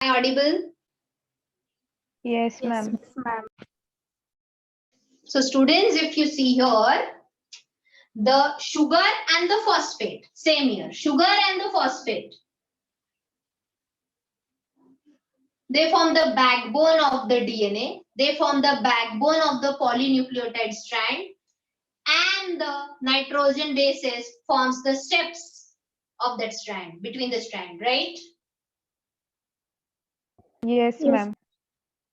Am I audible? Yes, ma'am. So students, if you see here, the sugar and the phosphate, same here, sugar and the phosphate, they form the backbone of the DNA, they form the backbone of the polynucleotide strand, and the nitrogen bases forms the steps of that strand, between the strand, right? Yes, ma'am.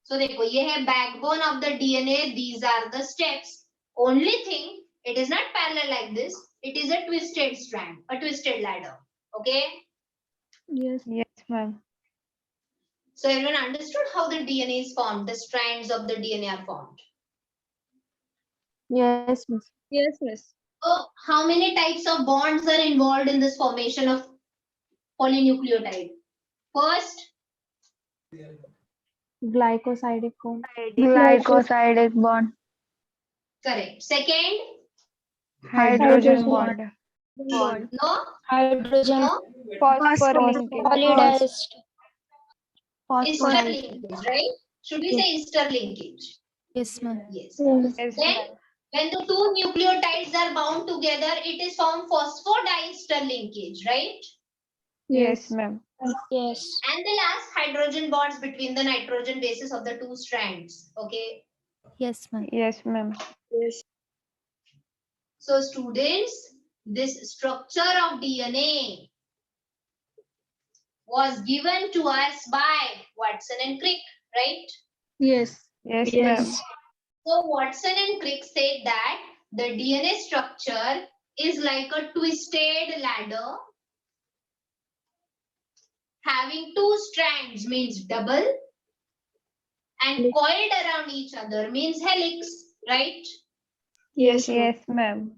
So देखो ये है backbone of the DNA, these are the steps. Only thing, it is not parallel like this, it is a twisted strand, a twisted ladder. Okay, Yes, ma'am. so everyone understood how the DNA is formed, the strands of the DNA are formed. Yes, miss. Yes, miss. So how many types of bonds are involved in this formation of polynucleotide? First, Glycosidic bond. Glycosidic bond. correct. Second, Hydrogen bond. no, Hydrogen. no, Phosphor linkage. Polydiced. ester linkage, right? Should we say ester linkage? Yes, ma'am. Yes. Yes, Then ma'am. when the two nucleotides are bound together, it is formed phosphodiester linkage, right? Yes, ma'am. Yes. And the last, hydrogen bonds between the nitrogen bases of the two strands. Okay. Yes, ma'am. Yes, ma'am. So students, this structure of DNA was given to us by Watson and Crick, right? Yes. Yes, ma'am. So Watson and Crick said that the DNA structure is like a twisted ladder having two strands, means double, and coiled around each other means helix, right? Yes, ma'am.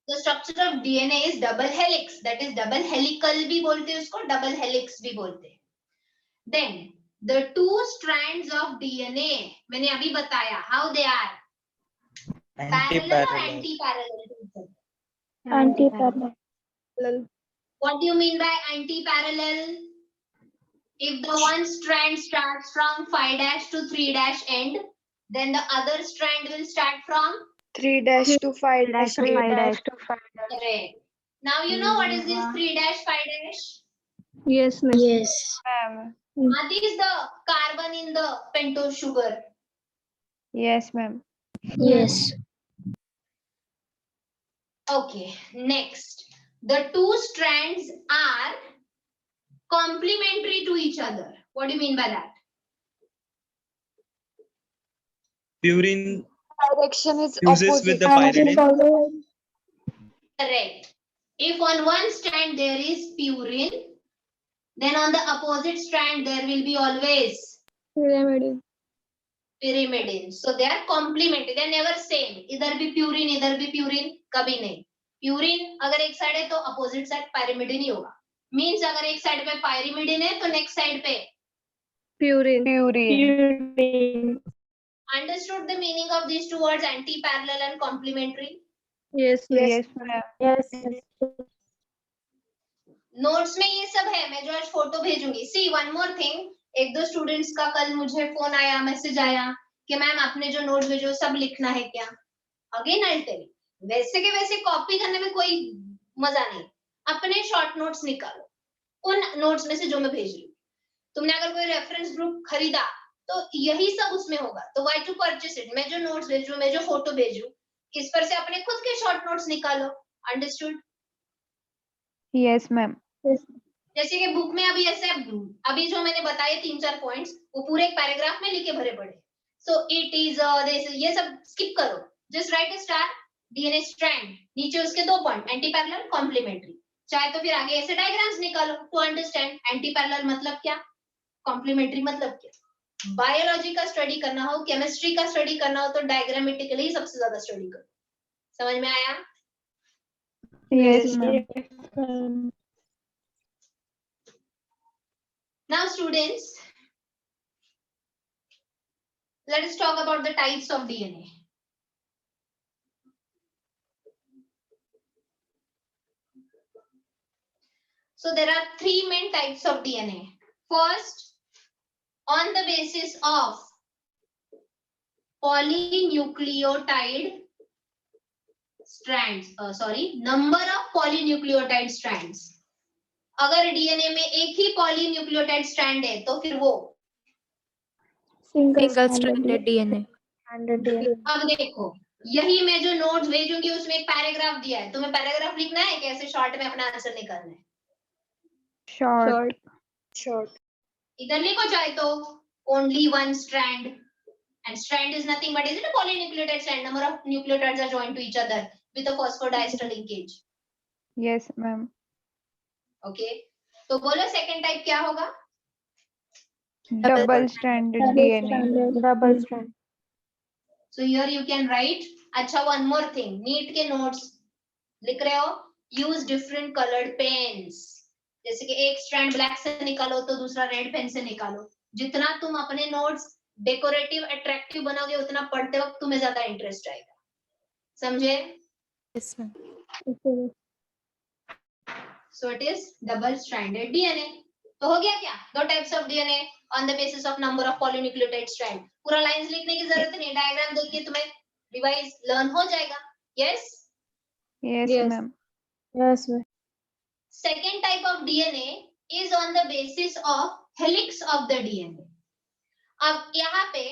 The structure of DNA is double helix, that is double helical भी बोलते हैं उसको, double helix भी बोलते हैं. Then the two strands of DNA मैंने अभी बताया how they are parallel or anti-parallel to each other. Anti-parallel. What do you mean by anti-parallel? If the one strand starts from 5' to 3' end, then the other strand will start from 3' to 5' Correct. correct. Now you know what is this 3', 5'? Yes, miss. Yes, ma'am. Are these the carbon in the pentose sugar? Yes, ma'am. Yes. Okay, next. The two strands are complementary to each other. What do you mean by that? Purine Direction is fuses with the pyridine. Correct. If on one strand there is purine, then on the opposite strand there will be always Pyrimidine. pyrimidine. So they are complementary. They are never same. इधर भी purine, इधर भी purine, कभी नहीं. Purine अगर एक side है तो opposite side pyrimidine ही होगा. Means अगर एक साइड पे pyrimidine है तो next side पे Purine. Purine. understood the meaning of these two words anti-parallel and complementary? Yes, miss. Yes, ma'am. Yes. Notes में ये सब है, मैं जो आज फोटो भेजूंगी. सी वन मोर थिंग, एक दो स्टूडेंट्स का कल मुझे फोन आया, मैसेज आया कि मैम आपने जो नोट्स भेजे सब लिखना है क्या? अगेन आई टेल, वैसे के वैसे कॉपी करने में कोई मजा नहीं. अपने शॉर्ट नोट्स निकालो उन नोट्स में से जो मैं भेज रही हूँ. तुमने अगर कोई रेफरेंस ग्रुप खरीदा तो यही सब उसमें होगा. तो व्हाई टू परचेस इट? मैं जो नोट्स भेजूं, मैं जो फोटो भेजूं, इस पर से अपने खुद के शॉर्ट नोट्स निकालो. अंडरस्टूड? Yes, ma'am. जैसे कि बुक में अभी ऐसे अभी जो मैंने बताए 3-4 पॉइंट्स वो पूरे एक पैराग्राफ में लिखे भरे पड़े. सो इट इज ये सब स्किप करो. Just right a star DNA strand, नीचे उसके दो पॉइंट एंटी पैरेलल कॉम्प्लीमेंट्री. चाहे तो फिर आगे ऐसे डायग्राम्स निकालो टू अंडरस्टैंड एंटी पैरेलल मतलब क्या, कॉम्प्लीमेंट्री मतलब क्या. बायोलॉजी का स्टडी करना हो, केमिस्ट्री का स्टडी करना हो तो डायग्रामेटिकली ही सबसे ज्यादा स्टडी करो. समझ में आया? Yes, ma'am. Now students, let us talk about the types of DNA. So there are three main types of DNA. First, on the basis of polynucleotide strands, number of polynucleotide strands. अगर DNA में एक ही polynucleotide strand है तो फिर वो Single stranded DNA. अब देखो यही मैं जो नोट्स भेजूंगी उसमें एक पैराग्राफ दिया है, तुम्हें पैराग्राफ लिखना है कैसे शॉर्ट में अपना आंसर निकालना है। Short. इधर लिखो चाहे तो only one strand, and strand is nothing but is it a polynucleotide strand? Number of nucleotides are joined to each other with a phosphodiester linkage. Yes, ma'am. Okay, तो बोलो सेकंड टाइप क्या होगा? Double stranded DNA. Double strand. So here you can write. अच्छा, one more thing, NEET के notes लिख रहे हो, use different coloured pens. जैसे कि एक स्ट्रैंड ब्लैक से निकालो तो दूसरा रेड पेन से निकालो। जितना तुम अपने नोट्स डेकोरेटिव अट्रैक्टिव बनाओगे उतना पढ़ते वक्त तुम्हें ज्यादा इंटरेस्ट आएगा, समझे? Yes, ma'am. So it is double stranded DNA. तो हो गया क्या? दो types of DNA on the basis of number of polynucleotide strand. पूरा लाइंस लिखने की जरूरत नहीं, डायग्राम देख के तुम्हें रिवाइज लर्न हो जाएगा। Yes Yes, Yes. ma'am. Yes, ma'am. second type of DNA is on the basis of helix of the DNA. अब यहाँ पे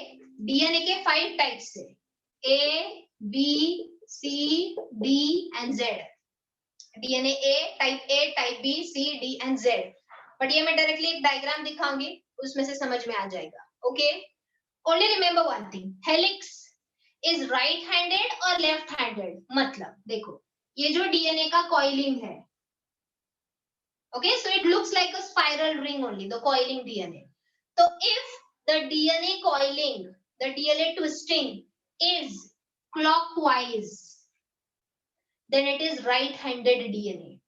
DNA के 5 टाइप्स है, A, B, C, D and Z. DNA A, type B, C, D and Z. But ये मैं directly एक diagram दिखाऊंगी, उसमें से समझ में आ जाएगा। Okay, only remember one thing, helix is right handed और लेफ्ट हैंडेड। मतलब देखो ये जो डीएनए का कॉइलिंग है, okay, so it looks like a spiral ring only, the coiling DNA. So if the DNA coiling, the DNA twisting is clockwise, then it is right-handed DNA.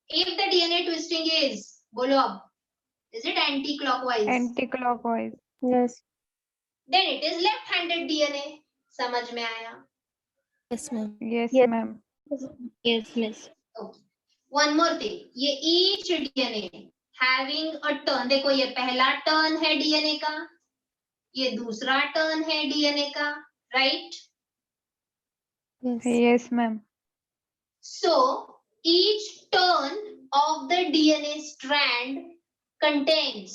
If the DNA twisting is, bolo ab, is it anti-clockwise? Anti-clockwise. Yes. Then it is left-handed DNA. समझ में आया? Yes, ma'am. Yes, Yes. ma'am. Yes, miss. Okay. One more thing, ये each DNA having a turn, देखो ये पहला turn है DNA का, ये दूसरा टर्न है डीएनए का, right? Yes, ma'am. So each turn of the DNA strand contains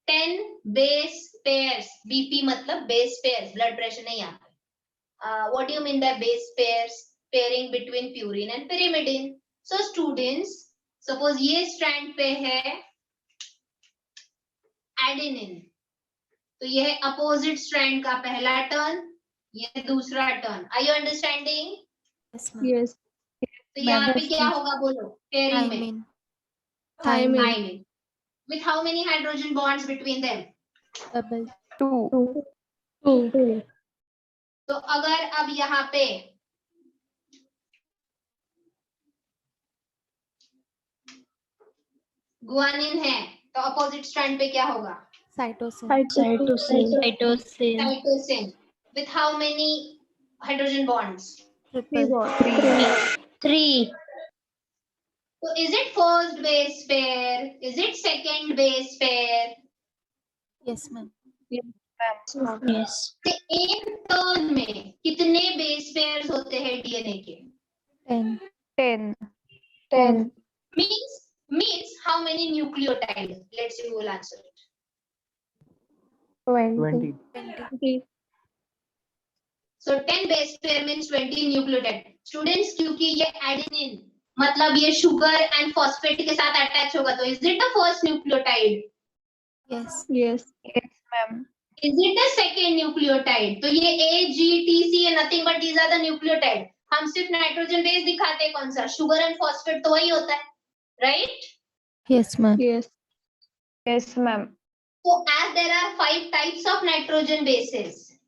10 base pairs. BP मतलब base pairs, blood pressure नहीं आता। What do you mean by base pairs? Pairing between purine and pyrimidine. So students, suppose ये strand पे है adenine, तो ये है opposite strand का पहला टर्न, ये दूसरा turn. Are you understanding? Yes, ma'am. Yes. तो यहाँ पे क्या होगा बोलो? Pairing में thymine. With how many hydrogen bonds between them? Double. Two. Two. तो अगर अब यहाँ पे गुआनिन है तो अपोजिट स्ट्रैंड पे क्या होगा? Cytosine. Cytosine. With how many hydrogen bonds? Three. So is it first base pair? Is it second base pair? Yes, ma'am. Yes. तो एक टर्न में कितने बेस पेयर्स होते हैं डीएनए के? 10. 10. Means how many nucleotides? Let's see who will answer it. 20. So 10 base pair means 20 nucleotide. Students, क्योंकि ये adenine मतलब ये sugar and phosphate के साथ attach होगा, तो is it the first nucleotide? Yes. Yes. Yes, ma'am. Is it the second nucleotide? तो ये A, G, T, C है nothing but these are the nucleotide. हम सिर्फ नाइट्रोजन बेस दिखाते हैं, कौन सा? शुगर एंड फॉस्फेट तो वही होता है, right? Yes, ma'am. Yes. Yes, ma'am. So as there are 5 types of nitrogen bases,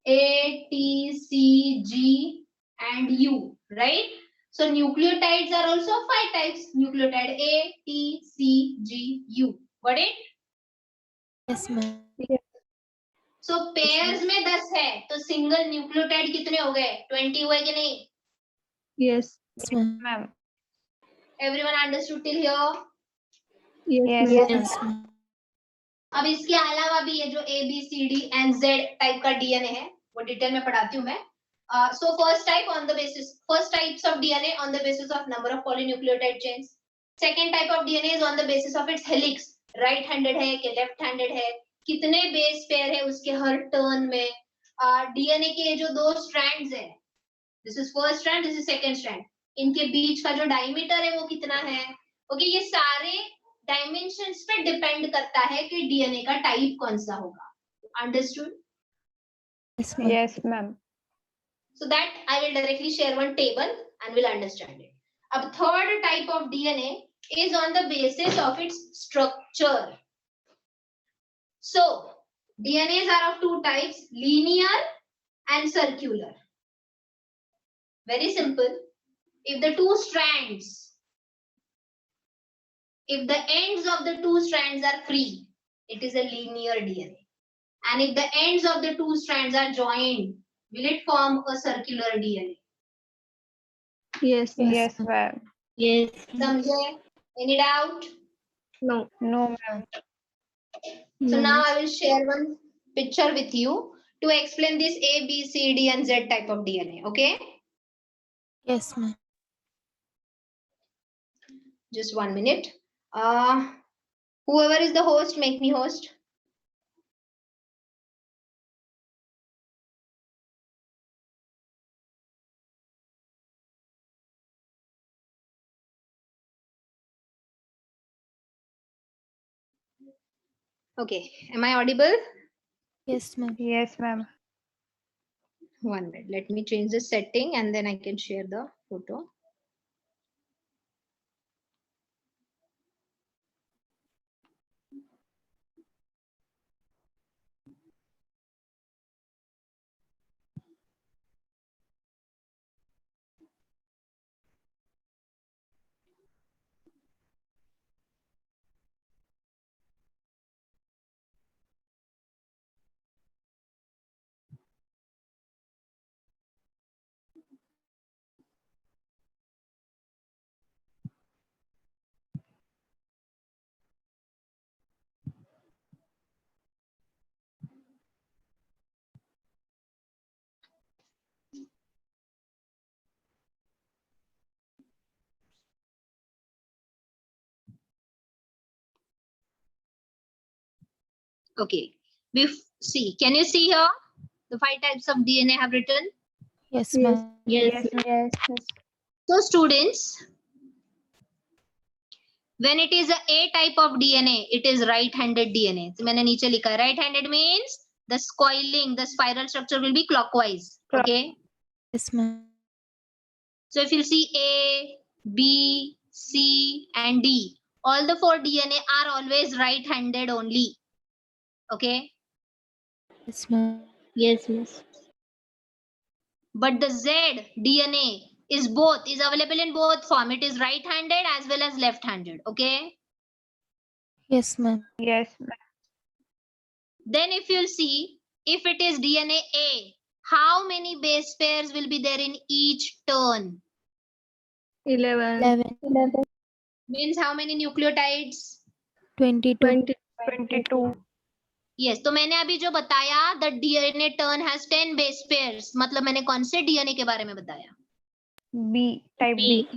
A, T, C, G and U, right? So nucleotides are also 5 types. Nucleotide A, T, C, G, U. Got it? Yes, ma'am. So pairs में 10 है, तो single nucleotide कितने हो गए? 20 हुए कि नहीं? Yes. Yes, ma'am. Everyone understood till here? Yes. Yes, ma'am. अब इसके अलावा भी ये जो A, B, C, D and Z type का DNA है वो डिटेल में पढ़ाती हूँ मैं. So first types of DNA on the basis of number of polynucleotide chains. Second type of DNA is on the basis of its helix. Right handed है कि left handed है, कितने बेस पेयर है उसके हर टर्न में. DNA के जो दो स्ट्रैंड्स है, this is first strand, this is second strand, इनके बीच का जो डायमीटर है वो कितना है. ओके, ये सारे डायमेंशंस पे डिपेंड करता है कि डीएनए का टाइप कौन सा होगा. Understood? Yes, ma'am. Yes, ma'am. So that I will directly share one table and will understand it. अब third type of DNA is on the basis of its structure. So DNAs are of two types, linear and circular. Very simple. If the two strands, if the ends of the two strands are free, it is a linear DNA. And if the ends of the two strands are joined, will it form a circular DNA? Yes. Yes, ma'am. Yes. समझे? Any doubt? No. No, ma'am. So now I will share one picture with you to explain this A, B, C, D and Z type of DNA. Okay? Yes, ma'am. Just 1 minute. Whoever is the host, make me host. Okay, am I audible? Yes, ma'am. Yes, ma'am. 1 minute. Let me change the setting and then I can share the photo. Okay, see, can you see here the 5 types of DNA I have written? Yes, ma'am. Yes. Yes. So students, when it is a type of DNA, it is right-handed DNA. So मैंने नीचे लिखा है, right-handed means the coiling, the spiral structure will be clockwise. Okay. Yes, ma'am. So if you see A, B, C and D, all the 4 DNA are always right-handed only. Okay. Yes, ma'am. Yes, miss. But the Z DNA is available in both form. It is right-handed as well as left-handed. Okay. Yes, ma'am. Yes, ma'am. Then if you'll see, if it is DNA A, how many base pairs will be there in each turn? 11. 11. Means how many nucleotides? 22. 22. Yes, तो मैंने अभी जो बताया, the DNA turn has 10 base pairs. मतलब मैंने कौन से DNA के बारे में बताया? B. Type B.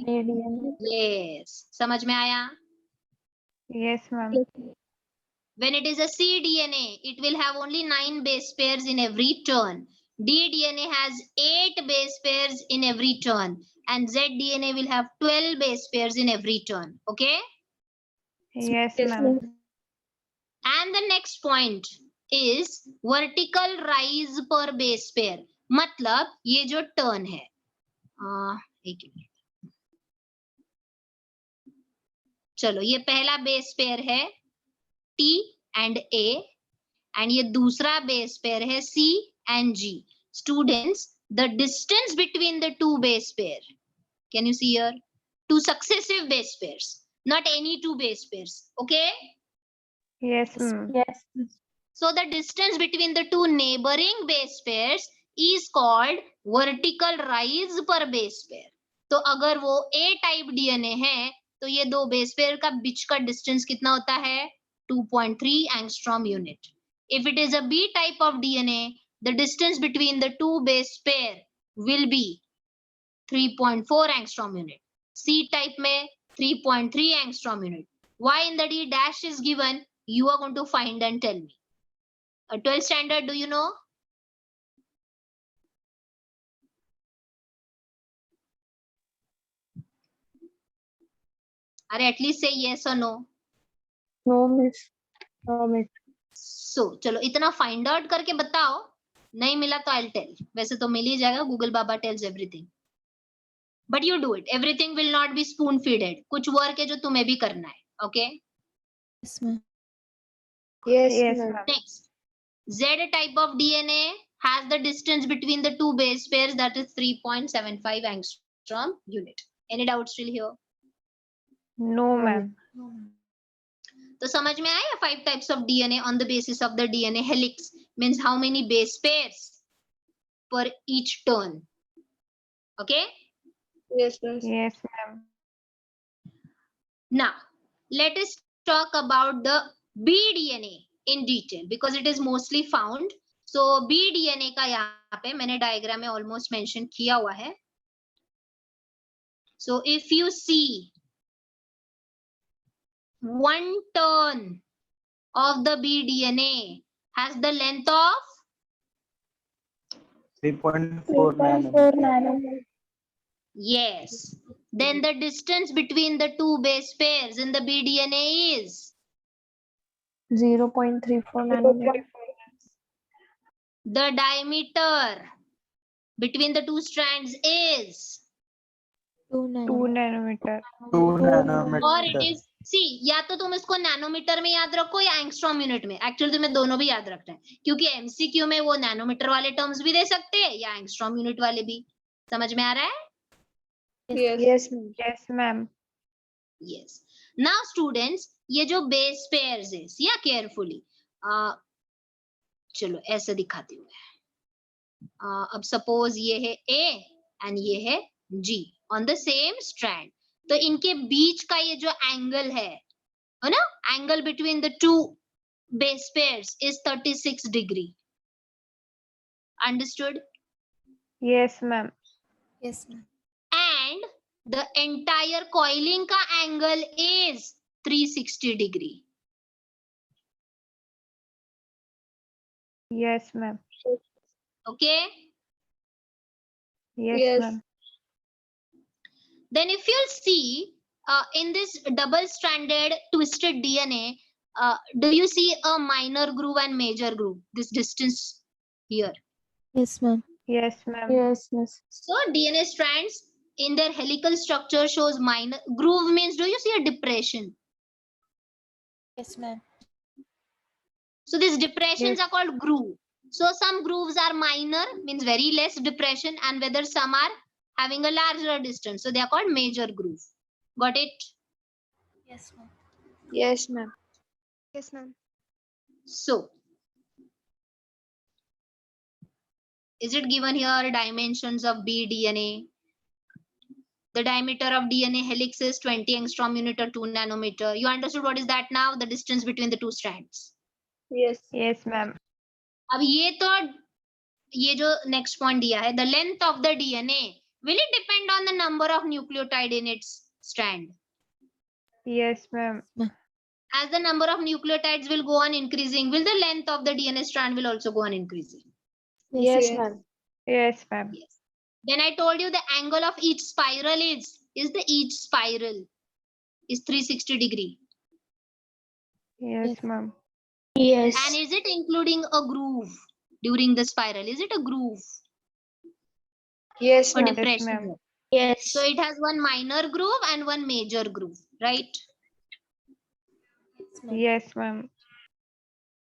Yes, समझ में आया? Yes, ma'am. When it is a cDNA, it will have only 9 base pairs in every turn. ddNA has 8 base pairs in every turn. And zDNA will have 12 base pairs in every turn. Okay? Yes, Yes, ma'am. And the next point is vertical rise per base pair. मतलब ये जो turn है, एक minute, चलो ये पहला base pair है T and A and ये दूसरा बेस पेयर है C and G. Students, the distance between the two base pair, can you see here? Two successive base pairs, not any two base pairs. Okay? Yes, ma'am. Yes. So the distance between the two neighboring base pairs is called vertical rise per base pair. तो अगर वो A type DNA है तो ये दो base pair का बीच का distance कितना होता है? 2.3 angstrom unit. If it is a B type of DNA, the distance between the two base pair will be 3.4 angstrom unit. C type में 3.3 angstrom unit. Why in the D dash is given? You are going to find and tell me. A 12th standard, do you know? Or at least say yes or no. No, miss. No, miss. So, चलो इतना find out करके बताओ. नहीं मिला तो I'll tell. वैसे तो मिल ही जाएगा. Google Baba tells everything. But you do it. Everything will not be spoon feeded. कुछ work है जो तुम्हें भी करना है. Okay? Yes, ma'am. Yes, ma'am. Next. Z type of DNA has the distance between the two base pairs that is 3.75 angstrom unit. Any doubt still here? No, ma'am. तो समझ में आया 5 types of DNA on the basis of the DNA helix means how many base pairs per each turn. Okay? Yes, ma'am. Now, let us talk about the BDNA in detail because it is mostly found. So, BDNA का यहाँ पे मैंने diagram में almost mention किया हुआ है. So, if you see one turn of the BDNA has the length of 3.4 nanometer. yes. Then the distance between the two base pairs in the BDNA is 0.34 nanometer. the diameter between the two strands is 2 2 nanometer. nanometer. 2 nanometer. और it is see या तो तुम इसको nanometre में याद रखो या angstrom unit में. एक्चुअली तुम्हें दोनों भी याद रखना है क्योंकि एमसीक्यू में वो नैनोमीटर वाले टर्म्स भी दे सकते हैं या एंगस्ट्रॉम यूनिट वाले भी. समझ में आ रहा है? Yes, ma'am. Yes. Now students, ये जो base pairs है, see carefully. चलो ऐसे दिखाती हूँ मैं. अब suppose ये है A and ये है G on the same strand. तो इनके बीच का ये जो angle है ना? Angle between the two base pairs is 36 degree. Understood? Yes, ma'am. Yes, ma'am. And the entire coiling का angle is 360 degree. Yes, ma'am. Okay? Yes, ma'am. Then if you'll see in this double-stranded twisted DNA, do you see a minor groove and major groove? This distance here. Yes, ma'am. Yes, ma'am. Yes. So DNA strands in their helical structure shows minor groove means do you see a depression? Yes, ma'am. So these depressions Yes. are called groove. So some grooves are minor means very less depression and whether some are having a larger distance. So they are called major groove. Got it? Yes, ma'am. Yes, ma'am. Yes, ma'am. So is it given here dimensions of BDNA? The diameter of DNA helix is 20 angstrom unit or 2 nanometer. You understood what is that now? The distance between the two strands. Yes, ma'am. अब ये जो next point दिया है, the length of the DNA, will it depend on the number of nucleotide in its strand? Yes, ma'am. As the number of nucleotides will go on increasing, will the length of the DNA strand will also go on increasing? Yes, ma'am. Yes, ma'am. Yes. Then I told you the angle of each spiral is the each spiral is 360 degree. Yes, ma'am. Yes. And is it including a groove during the spiral? Is it a groove Yes, or ma'am. depression? Yes, ma'am. Yes. So it has one minor groove and one major groove, right? Yes, ma'am.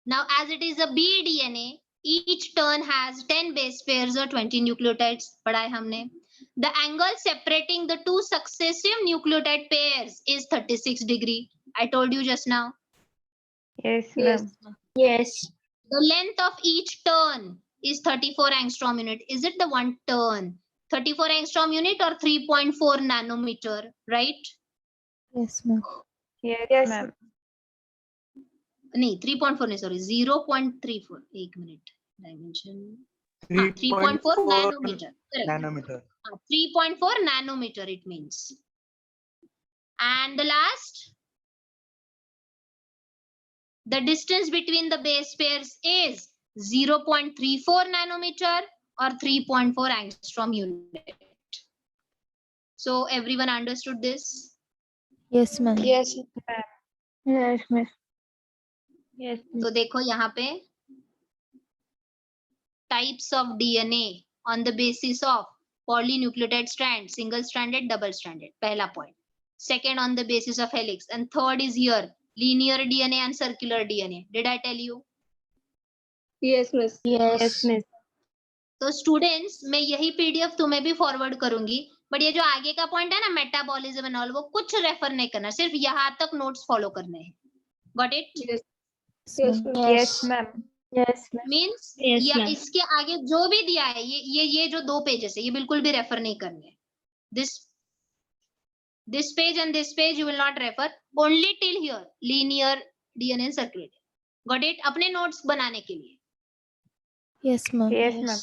Now, as it is a BDNA, each turn has 10 base pairs or 20 nucleotides. पढ़ा है हमने. The angle separating the two successive nucleotide pairs is 36 degree. I told you just now. Yes, ma'am. Yes. The length of each turn is 34 angstrom unit. Is it the one turn? 34 angstrom unit or 3.4 nanometer, right? Yes, ma'am. Yes, ma'am. नहीं 3.4 नहीं sorry 0.34 एक minute dimension 3.4 nanometer correct nanometer. 3.4 nanometer it means. And the last, the distance between the base pairs is 0.34 nanometer or 3.4 angstrom unit. So everyone understood this? Yes, ma'am. Yes, miss. Yes, miss. तो देखो यहाँ पे types of DNA on the basis of polynucleotide strand, single stranded, double stranded. पहला point. Second on the basis of helix, and third is here linear DNA and circular DNA. Did I tell you? Yes, miss. Yes, Yes. miss. तो students मैं यही PDF तुम्हें भी forward करूंगी, but ये जो आगे का पॉइंट है ना मेटाबॉलिज्म एंड ऑल, वो कुछ रेफर नहीं करना, सिर्फ यहाँ तक नोट्स फॉलो करने हैं. Got it? Yes. Yes, Yes, ma'am. Yes, ma'am. Yes, ma'am. Means Yes, या ma'am. इसके आगे जो भी दिया है ये जो 2 पेजेस है ये बिल्कुल भी रेफर नहीं करने. This page and this page you will not refer, only till here linear DNA circulate. Got it? अपने नोट्स बनाने के लिए, Yes, ma'am. Yes, ma'am.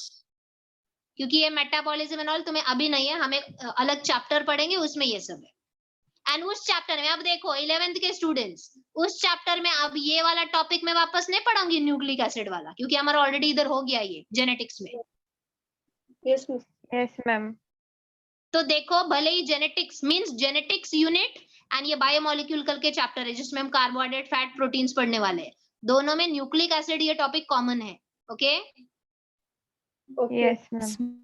क्योंकि ये मेटाबॉलिज्म एंड ऑल तुम्हें अभी नहीं है, हमें अलग चैप्टर पढ़ेंगे उसमें ये सब है. एंड उस चैप्टर में अब देखो 11th के स्टूडेंट्स, उस चैप्टर में अब ये वाला टॉपिक मैं वापस नहीं पढ़ाऊंगी न्यूक्लिक एसिड वाला, क्योंकि हमारा ऑलरेडी इधर हो गया ये जेनेटिक्स में. Yes, miss. Yes, ma'am. तो देखो भले ही genetics means genetics unit and ये बायोमोलिक्यूल के चैप्टर है जिसमें हम कार्बोहाइड्रेट फैट प्रोटीन्स पढ़ने वाले हैं, दोनों में न्यूक्लिक एसिड ये टॉपिक कॉमन है. Okay Okay. Yes, ma'am. Yes, ma'am.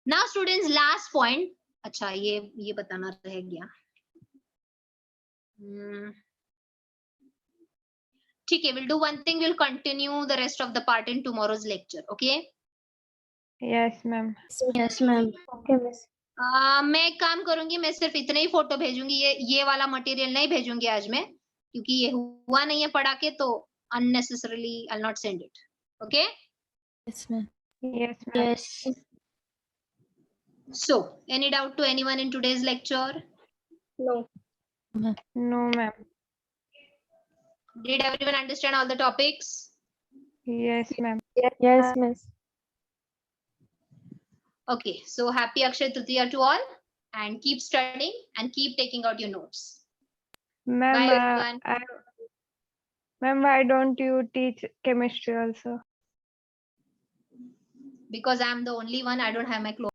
Now students last point. अच्छा ये बताना रह गया. ठीक है, will do one thing, will continue the rest of the part in tomorrow's lecture. Okay Yes, ma'am. Yes, ma'am. Okay, miss. मैं एक काम करूंगी, मैं सिर्फ इतने ही फोटो भेजूंगी, ये वाला मटेरियल नहीं भेजूंगी आज मैं, क्योंकि ये हुआ नहीं है पढ़ा के, तो unnecessarily I'll not send it. Okay? Yes, ma'am. Yes, ma'am. Yes. So, any doubt to anyone in today's lecture? No. No, ma'am. Did everyone understand all the topics? Yes, ma'am. Yes, miss. Okay, so happy Akshay Tritiya to all, and keep studying and keep taking out your notes. Ma'am, Bye everyone. ma'am, why don't you teach chemistry also? Because I'm the only one, I don't have my clothes.